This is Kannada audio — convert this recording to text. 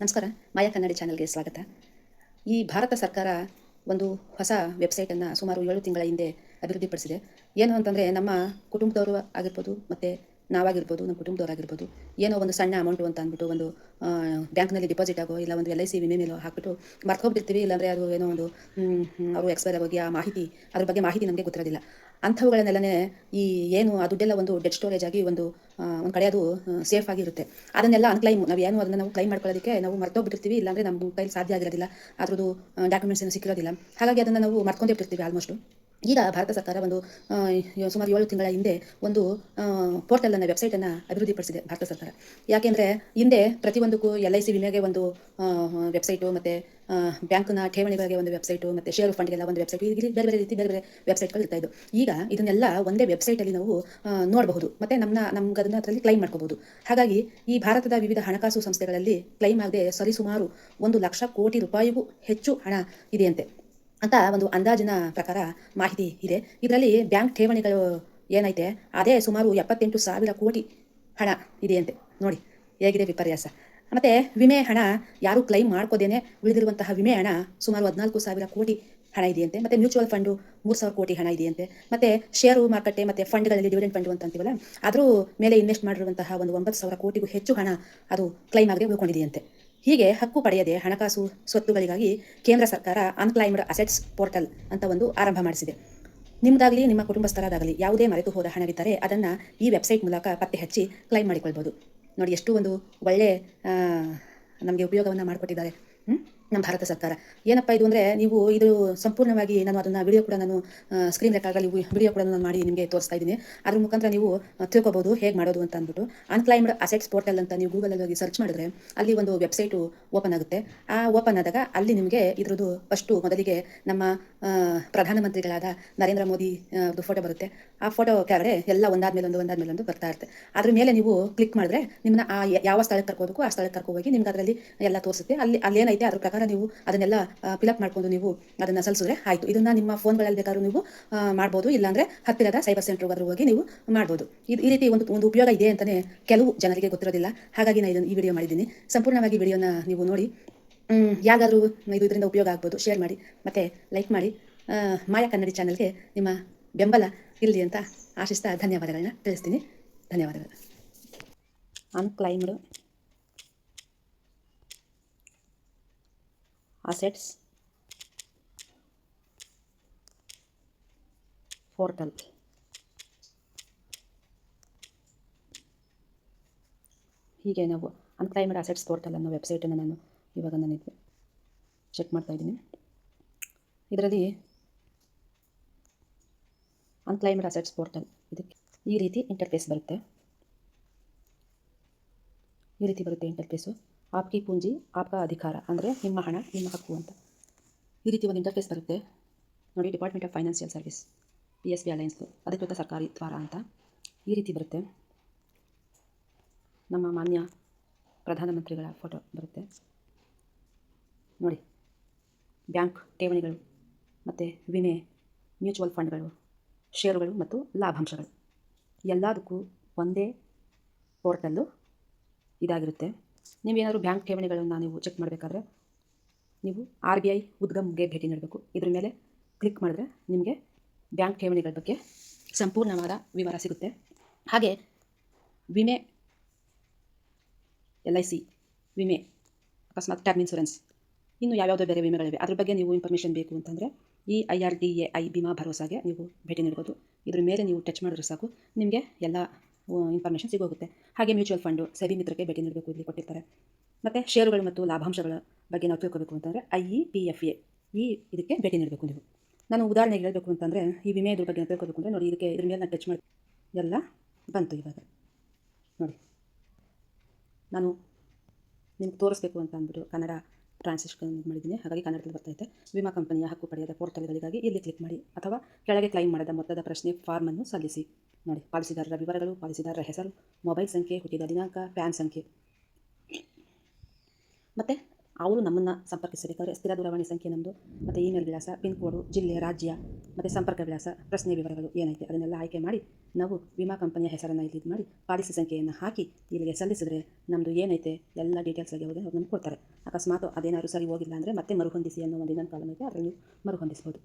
ನಮಸ್ಕಾರ. ಮಾಯಾ ಕನ್ನಡಿ ಚಾನಲ್ಗೆ ಸ್ವಾಗತ. ಈ ಭಾರತ ಸರ್ಕಾರ ಒಂದು ಹೊಸ ವೆಬ್ಸೈಟನ್ನು ಸುಮಾರು 7 ತಿಂಗಳ ಹಿಂದೆ ಅಭಿವೃದ್ಧಿಪಡಿಸಿದೆ. ಏನು ಅಂತಂದರೆ, ನಮ್ಮ ಕುಟುಂಬದವರು ಆಗಿರ್ಬೋದು, ಮತ್ತು ನಾವಾಗಿರ್ಬೋದು, ನಮ್ಮ ಕುಟುಂಬದವರಾಗಿರ್ಬೋದು, ಏನೋ ಒಂದು ಸಣ್ಣ ಅಮೌಂಟು ಅಂತ ಅಂದ್ಬಿಟ್ಟು ಒಂದು ಬ್ಯಾಂಕ್ನಲ್ಲಿ ಡಿಪಾಸಿಟ್ ಆಗೋ, ಇಲ್ಲ ಒಂದು LIC ವಿಮೆ ಮೇಲೋ ಹಾಕ್ಬಿಟ್ಟು ಮರ್ತೋಗ್ಬಿಟ್ಟಿರ್ತೀವಿ. ಇಲ್ಲಾಂದರೆ ಅದು ಏನೋ ಒಂದು ಅವರು ಎಕ್ಸ್ಪೈರ್ ಆಗೋಗಿ ಆ ಮಾಹಿತಿ, ಅದ್ರ ಬಗ್ಗೆ ಮಾಹಿತಿ ನಮಗೆ ಗೊತ್ತಿರೋದಿಲ್ಲ. ಅಂಥವುಗಳನ್ನೆಲ್ಲನೇ ಈ ಏನು ಆ ದುಡ್ಡೆಲ್ಲ ಒಂದು ಡೆಡ್ ಸ್ಟೋರೇಜ್ ಆಗಿ ಒಂದು ಕಡೆ ಅದು ಸೇಫ್ ಆಗಿರುತ್ತೆ. ಅದನ್ನೆಲ್ಲ ಅನ್ಕ್ಲೈಮ್ ಅದನ್ನು ನಾವು ಕ್ಲೈಮ್ ಮಾಡ್ಕೊಳ್ಳೋದಕ್ಕೆ ನಾವು ಮರ್ತೋಗ್ಬಿಟ್ಟಿರ್ತೀವಿ. ಇಲ್ಲಾಂದರೆ ನಮ್ಮ ಕೈಲಿ ಸಾಧ್ಯ ಆಗಿರೋದಿಲ್ಲ, ಅದ್ರದ್ದು ಡಾಕ್ಯುಮೆಂಟ್ಸ್ ಏನು ಸಿಕ್ಕಿರೋದಿಲ್ಲ. ಹಾಗಾಗಿ ಅದನ್ನು ನಾವು ಮರ್ತ್ಕೊಂಡೇ ಬಿಟ್ಟಿರ್ತೀವಿ ಆಲ್ಮೋಸ್ಟು. ಈಗ ಭಾರತ ಸರ್ಕಾರ ಸುಮಾರು 7 ತಿಂಗಳ ಹಿಂದೆ ಒಂದು ಪೋರ್ಟಲನ್ನು, ವೆಬ್ಸೈಟನ್ನು ಅಭಿವೃದ್ಧಿಪಡಿಸಿದೆ ಭಾರತ ಸರ್ಕಾರ. ಯಾಕೆಂದರೆ ಹಿಂದೆ ಪ್ರತಿಯೊಂದಕ್ಕೂ LIC ವಿಮೆಗೆ ಒಂದು ವೆಬ್ಸೈಟು, ಮತ್ತು ಬ್ಯಾಂಕ್ನ ಠೇವಣಿಗಳಿಗೆ ಒಂದು ವೆಬ್ಸೈಟು, ಮತ್ತು ಶೇರ್ ಫಂಡ್ಗೆಲ್ಲ ಒಂದು ವೆಬ್ಸೈಟು, ಇಲ್ಲಿ ಬೇರೆ ಬೇರೆ ರೀತಿ ಬೇರೆ ಬೇರೆ ವೆಬ್ಸೈಟ್ಗಳು ಇರ್ತಾ ಇದ್ದು. ಈಗ ಇದನ್ನೆಲ್ಲ ಒಂದೇ ವೆಬ್ಸೈಟಲ್ಲಿ ನಾವು ನೋಡಬಹುದು, ಮತ್ತು ನಮ್ಗೆ ಅದನ್ನು ಅದರಲ್ಲಿ ಕ್ಲೈಮ್ ಮಾಡ್ಕೋಬಹುದು. ಹಾಗಾಗಿ ಈ ಭಾರತದ ವಿವಿಧ ಹಣಕಾಸು ಸಂಸ್ಥೆಗಳಲ್ಲಿ ಕ್ಲೈಮ್ ಆಗದೆ ಸರಿಸುಮಾರು 1,00,000 ಕೋಟಿ ರೂಪಾಯಿಗೂ ಹೆಚ್ಚು ಹಣ ಇದೆಯಂತೆ ಅಂತ ಒಂದು ಅಂದಾಜಿನ ಪ್ರಕಾರ ಮಾಹಿತಿ ಇದೆ. ಇದರಲ್ಲಿ ಬ್ಯಾಂಕ್ ಠೇವಣಿಗಳು ಏನೈತೆ ಅದೇ ಸುಮಾರು 78,000 ಕೋಟಿ ಹಣ ಇದೆಯಂತೆ. ನೋಡಿ ಹೇಗಿದೆ ವಿಪರ್ಯಾಸ. ಮತ್ತು ವಿಮೆ ಹಣ ಯಾರೂ ಕ್ಲೈಮ್ ಮಾಡ್ಕೋದೇನೆ ಉಳಿದಿರುವಂತಹ ವಿಮೆ ಹಣ ಸುಮಾರು 14,000 ಕೋಟಿ ಹಣ ಇದೆಯಂತೆ. ಮತ್ತು ಮ್ಯೂಚುವಲ್ ಫಂಡು 3,000 ಕೋಟಿ ಹಣ ಇದೆಯಂತೆ. ಮತ್ತು ಷೇರು ಮಾರುಕಟ್ಟೆ ಮತ್ತು ಫಂಡ್ಗಳಲ್ಲಿ ಡಿವಿಡೆಂಡ್ ಫಂಡು ಅಂತ ಅಂತೀವಲ್ಲ, ಅದ್ರ ಮೇಲೆ ಇನ್ವೆಸ್ಟ್ ಮಾಡಿರುವಂತಹ ಒಂದು 9,000 ಕೋಟಿಗೂ ಹೆಚ್ಚು ಹಣ ಅದು ಕ್ಲೈಮ್ ಆಗದೆ ಉಳ್ಕೊಂಡಿದೆಯಂತೆ. ಹೀಗೆ ಹಕ್ಕು ಪಡೆಯದೆ ಹಣಕಾಸು ಸ್ವತ್ತುಗಳಿಗಾಗಿ ಕೇಂದ್ರ ಸರ್ಕಾರ ಅನ್ಕ್ಲೈಮ್ಡ್ ಅಸೆಟ್ಸ್ ಪೋರ್ಟಲ್ ಅಂತ ಒಂದು ಆರಂಭ ಮಾಡಿಸಿದೆ. ನಿಮ್ಮದಾಗಲಿ ನಿಮ್ಮ ಕುಟುಂಬಸ್ಥರಾದಾಗಲಿ ಯಾವುದೇ ಮರೆತು ಹೋದ ಹಣವಿದ್ದರೆ ಅದನ್ನು ಈ ವೆಬ್ಸೈಟ್ ಮೂಲಕ ಪತ್ತೆ ಹಚ್ಚಿ ಕ್ಲೈಮ್ ಮಾಡಿಕೊಳ್ಬೋದು. ನೋಡಿ ಎಷ್ಟು ಒಂದು ಒಳ್ಳೆ ನಮಗೆ ಉಪಯೋಗವನ್ನು ಮಾಡಿಕೊಟ್ಟಿದ್ದಾರೆ ನಮ್ಮ ಭಾರತ ಸರ್ಕಾರ. ಏನಪ್ಪ ಇದು ಅಂದರೆ, ನೀವು ಇದು ಸಂಪೂರ್ಣವಾಗಿ ನಾನು ಅದನ್ನು ವಿಡಿಯೋ ಕೂಡ ನಾನು ಸ್ಕ್ರೀನ್ ರೆಕಾರ್ಡಲ್ಲಿ ವಿಡಿಯೋ ಕೂಡ ನಾನು ಮಾಡಿ ನಿಮಗೆ ತೋರಿಸ್ತಾ ಇದ್ದೀನಿ. ಅದ್ರ ಮುಖಾಂತರ ನೀವು ತಿಳ್ಕೊಬೋದು ಹೇಗೆ ಮಾಡೋದು ಅಂತ ಅಂದ್ಬಿಟ್ಟು. ಅನ್ಕ್ಲೈಮ್ಡ್ ಅಸೆಟ್ಸ್ ಪೋರ್ಟಲ್ ಅಂತ ನೀವು ಗೂಗಲಲ್ಲಿ ಹೋಗಿ ಸರ್ಚ್ ಮಾಡಿದ್ರೆ ಅಲ್ಲಿ ಒಂದು ವೆಬ್ಸೈಟು ಓಪನ್ ಆಗುತ್ತೆ. ಆ ಓಪನ್ ಆದಾಗ ಅಲ್ಲಿ ನಿಮಗೆ ಇದ್ರದ್ದು ಫಸ್ಟು ಮೊದಲಿಗೆ ನಮ್ಮ ಪ್ರಧಾನಮಂತ್ರಿಗಳಾದ ನರೇಂದ್ರ ಮೋದಿ ಫೋಟೋ ಬರುತ್ತೆ. ಆ ಫೋಟೋ ಕೆಳಗಡೆ ಎಲ್ಲ ಒಂದಾದ್ಮೇಲೆ ಒಂದು ಬರ್ತಾ ಇರುತ್ತೆ. ಅದ್ರ ಮೇಲೆ ನೀವು ಕ್ಲಿಕ್ ಮಾಡಿದ್ರೆ ನಿಮ್ಮನ್ನ ಯಾವ ಸ್ಥಳಕ್ಕೆ ಕರ್ಕೋಬೇಕು ಆ ಸ್ಥಳಕ್ಕೆ ಕರ್ಕೋಗಿ ನಿಮ್ಗೆ ಅದರಲ್ಲಿ ಎಲ್ಲ ತೋರಿಸುತ್ತೆ. ಅಲ್ಲೇನೈತೆ ಅದ್ರ ಪ್ರಕಾರ ನೀವು ಅದನ್ನೆಲ್ಲ ಫಿಲಪ್ ಮಾಡ್ಕೊಂಡು ನೀವು ಅದನ್ನು ಸಲ್ಲಿಸಿದ್ರೆ ಆಯಿತು. ಇದನ್ನು ನಿಮ್ಮ ಫೋನ್ಗಳಲ್ಲಿ ಬೇಕಾದ್ರೂ ನೀವು ಮಾಡ್ಬೋದು, ಇಲ್ಲಾಂದರೆ ಹತ್ತಿರದ ಸೈಬರ್ ಸೆಂಟ್ರಿಗೆ ಹೋಗಿ ನೀವು ಮಾಡ್ಬೋದು. ಈ ರೀತಿ ಒಂದು ಉಪಯೋಗ ಇದೆ ಅಂತಲೇ ಕೆಲವು ಜನರಿಗೆ ಗೊತ್ತಿರೋದಿಲ್ಲ. ಹಾಗಾಗಿ ನಾನು ಈ ವಿಡಿಯೋ ಮಾಡಿದ್ದೀನಿ. ಸಂಪೂರ್ಣವಾಗಿ ವಿಡಿಯೋನ ನೀವು ನೋಡಿ, ಯಾರಿಗಾದ್ರೂ ಇದರಿಂದ ಉಪಯೋಗ ಆಗ್ಬೋದು, ಶೇರ್ ಮಾಡಿ ಮತ್ತು ಲೈಕ್ ಮಾಡಿ. ಮಾಯಾ ಕನ್ನಡಿ ಚಾನಲ್ಗೆ ನಿಮ್ಮ ಬೆಂಬಲ ಇರಲಿ ಅಂತ ಆಶಿಸ್ತಾ ಧನ್ಯವಾದಗಳನ್ನ ತಿಳಿಸ್ತೀನಿ. ಧನ್ಯವಾದಗಳು. ಅನ್ಕ್ಲೈಮ್ಡ್ ಅಸೆಟ್ಸ್ ಪೋರ್ಟಲ್. ಹೀಗೆ ನಾವು ಅನ್ಕ್ಲೈಮ್ಡ್ ಅಸೆಟ್ಸ್ ಪೋರ್ಟಲ್ ಅನ್ನೋ ವೆಬ್ಸೈಟನ್ನು ಇವಾಗ ನಾನು ಚೆಕ್ ಮಾಡ್ತಾ ಇದ್ದೀನಿ. ಇದರಲ್ಲಿ ಅನ್ಕ್ಲೈಮ್ಡ್ ಅಸೆಟ್ಸ್ ಪೋರ್ಟಲ್ ಇದಕ್ಕೆ ಈ ರೀತಿ ಇಂಟರ್ಫೇಸ್ ಬರುತ್ತೆ. ಇಂಟರ್ಫೇಸು ಆಪ್ಕಿ ಪೂಂಜಿ ಆಪ್ಕಾ ಅಧಿಕಾರ, ಅಂದರೆ ನಿಮ್ಮ ಹಣ ನಿಮ್ಮ ಹಕ್ಕು ಅಂತ ಈ ರೀತಿ ಒಂದು ಇಂಟರ್ಫೇಸ್ ಬರುತ್ತೆ. ನೋಡಿ, department of financial service PSB alliance ಅಧಿಕೃತ ಸರ್ಕಾರಿ ದ್ವಾರ ಅಂತ ಈ ರೀತಿ ಬರುತ್ತೆ. ನಮ್ಮ ಮಾನ್ಯ ಪ್ರಧಾನಮಂತ್ರಿಗಳ ಫೋಟೋ ಬರುತ್ತೆ. ನೋಡಿ, ಬ್ಯಾಂಕ್ ಠೇವಣಿಗಳು ಮತ್ತು ವಿಮೆ, ಮ್ಯೂಚುವಲ್ ಫಂಡ್ಗಳು, ಷೇರುಗಳು ಮತ್ತು ಲಾಭಾಂಶಗಳು ಎಲ್ಲದಕ್ಕೂ ಒಂದೇ ಪೋರ್ಟಲ್ಲು ಇದಾಗಿರುತ್ತೆ. ನೀವೇನಾದರೂ ಬ್ಯಾಂಕ್ ಠೇವಣಿಗಳನ್ನು ನೀವು ಚೆಕ್ ಮಾಡಬೇಕಾದ್ರೆ ನೀವು RBI ಉದ್ಗಮ್ಗೆ ಭೇಟಿ ನೀಡಬೇಕು. ಇದ್ರ ಮೇಲೆ ಕ್ಲಿಕ್ ಮಾಡಿದ್ರೆ ನಿಮಗೆ ಬ್ಯಾಂಕ್ ಠೇವಣಿಗಳ ಬಗ್ಗೆ ಸಂಪೂರ್ಣವಾದ ವಿವರ ಸಿಗುತ್ತೆ. ಹಾಗೆ ವಿಮೆ, LIC ವಿಮೆ, ಅಕಸ್ಮಾತ್ ಟರ್ಮ್ ಇನ್ಶೂರೆನ್ಸ್, ಇನ್ನು ಯಾವ್ಯಾವುದೋ ಬೇರೆ ವಿಮೆಗಳಿವೆ, ಅದ್ರ ಬಗ್ಗೆ ನೀವು ಇನ್ಫಾರ್ಮೇಷನ್ ಬೇಕು ಅಂತಂದರೆ ಈ IRDAI ವಿಮಾ ಭರೋಸಾಗೆ ನೀವು ಭೇಟಿ ನೀಡ್ಬೋದು. ಇದ್ರ ಮೇಲೆ ನೀವು ಟಚ್ ಮಾಡಿದ್ರೆ ಸಾಕು, ನಿಮಗೆ ಎಲ್ಲ ಇನ್ಫಾರ್ಮೇಷನ್ ಸಿಗೋಗುತ್ತೆ. ಹಾಗೆ ಮ್ಯೂಚುವಲ್ ಫಂಡು ಸೆಬಿ ಮಿತ್ರಕ್ಕೆ ಭೇಟಿ ನೀಡಬೇಕು, ಇಲ್ಲಿ ಕೊಟ್ಟಿರ್ತಾರೆ. ಮತ್ತು ಷೇರುಗಳು ಮತ್ತು ಲಾಭಾಂಶಗಳ ಬಗ್ಗೆ ನಾವು ತಿಳ್ಕೋಬೇಕು ಅಂತಂದರೆ IEPFA ಇದಕ್ಕೆ ಭೇಟಿ ನೀಡಬೇಕು ನೀವು. ನಾನು ಉದಾಹರಣೆಗೆ ಹೇಳಬೇಕು ಅಂತಂದರೆ, ಈ ವಿಮೆ ಇದ್ರ ಬಗ್ಗೆ ತಿಳ್ಕೋಬೇಕು ಅಂದರೆ ನೋಡಿ, ಇದ್ರ ಮೇಲೆ ನಾನು ಟಚ್ ಮಾಡಿ ಎಲ್ಲ ಬಂತು. ಇವಾಗ ನೋಡಿ, ನಾನು ನಿಮ್ಗೆ ತೋರಿಸ್ಬೇಕು ಅಂತ ಅಂದ್ಬಿಟ್ಟು ಕನ್ನಡ ಟ್ರಾನ್ಸ್ಲೇಷನ್ ಮಾಡಿದ್ದೀನಿ, ಹಾಗಾಗಿ ಕನ್ನಡದಲ್ಲಿ ಬರ್ತೈತೆ. ವಿಮಾ ಕಂಪನಿಯ ಹಕ್ಕು ಪಡೆಯದ ಪೋರ್ಟಲ್ಗಳಿಗಾಗಿ ಇಲ್ಲಿ ಕ್ಲಿಕ್ ಮಾಡಿ, ಅಥವಾ ಕೆಳಗೆ ಕ್ಲೈಮ್ ಮಾಡದ ಮೊತ್ತದ ಪ್ರಶ್ನೆ ಫಾರ್ಮನ್ನು ಸಲ್ಲಿಸಿ. ನೋಡಿ, ಪಾಲಿಸಿದಾರರ ವಿವರಗಳು, ಪಾಲಿಸಿದಾರರ ಹೆಸರು, ಮೊಬೈಲ್ ಸಂಖ್ಯೆ, ಹುಟ್ಟಿದ ದಿನಾಂಕ, ಪ್ಯಾನ್ ಸಂಖ್ಯೆ ಮತ್ತು ಅವರು ನಮ್ಮನ್ನು ಸಂಪರ್ಕಿಸಬೇಕಾದ್ರೆ ಸ್ಥಿರ ದೂರವಾಣಿ ಸಂಖ್ಯೆ ನಮ್ಮದು, ಮತ್ತು ಇಮೇಲ್ ವಿಳಾಸ, ಪಿನ್ ಕೋಡು, ಜಿಲ್ಲೆ, ರಾಜ್ಯ, ಮತ್ತು ಸಂಪರ್ಕ ವಿಳಾಸ, ಪ್ರಶ್ನೆ ವಿವರಗಳು ಏನೈತೆ ಅದನ್ನೆಲ್ಲ ಆಯ್ಕೆ ಮಾಡಿ ನಾವು ವಿಮಾ ಕಂಪನಿಯ ಹೆಸರನ್ನು ಇಲ್ಲಿ ಇದು ಮಾಡಿ ಪಾಲಿಸಿ ಸಂಖ್ಯೆಯನ್ನು ಹಾಕಿ ಇಲ್ಲಿಗೆ ಸಲ್ಲಿಸಿದ್ರೆ ನಮ್ಮದು ಏನೈತೆ ಎಲ್ಲ ಡೀಟೇಲ್ಸ್ ಆಗಿ ಅವ್ರು ನಮ್ಗೆ ಕೊಡ್ತಾರೆ. ಅಕಸ್ಮಾತ್ ಅದೇನಾದ್ರು ಸರಿ ಹೋಗಿಲ್ಲ ಅಂದರೆ ಮತ್ತೆ ಮರುಹೊಂದಿಸಿ ಅನ್ನೋ ಒಂದು ಇನ್ನೊಂದು ಕಾಲಮ್ ಐತೆ, ಅದರಲ್ಲಿ ನೀವು ಮರುಹೊಂದಿಸ್ಬೋದು.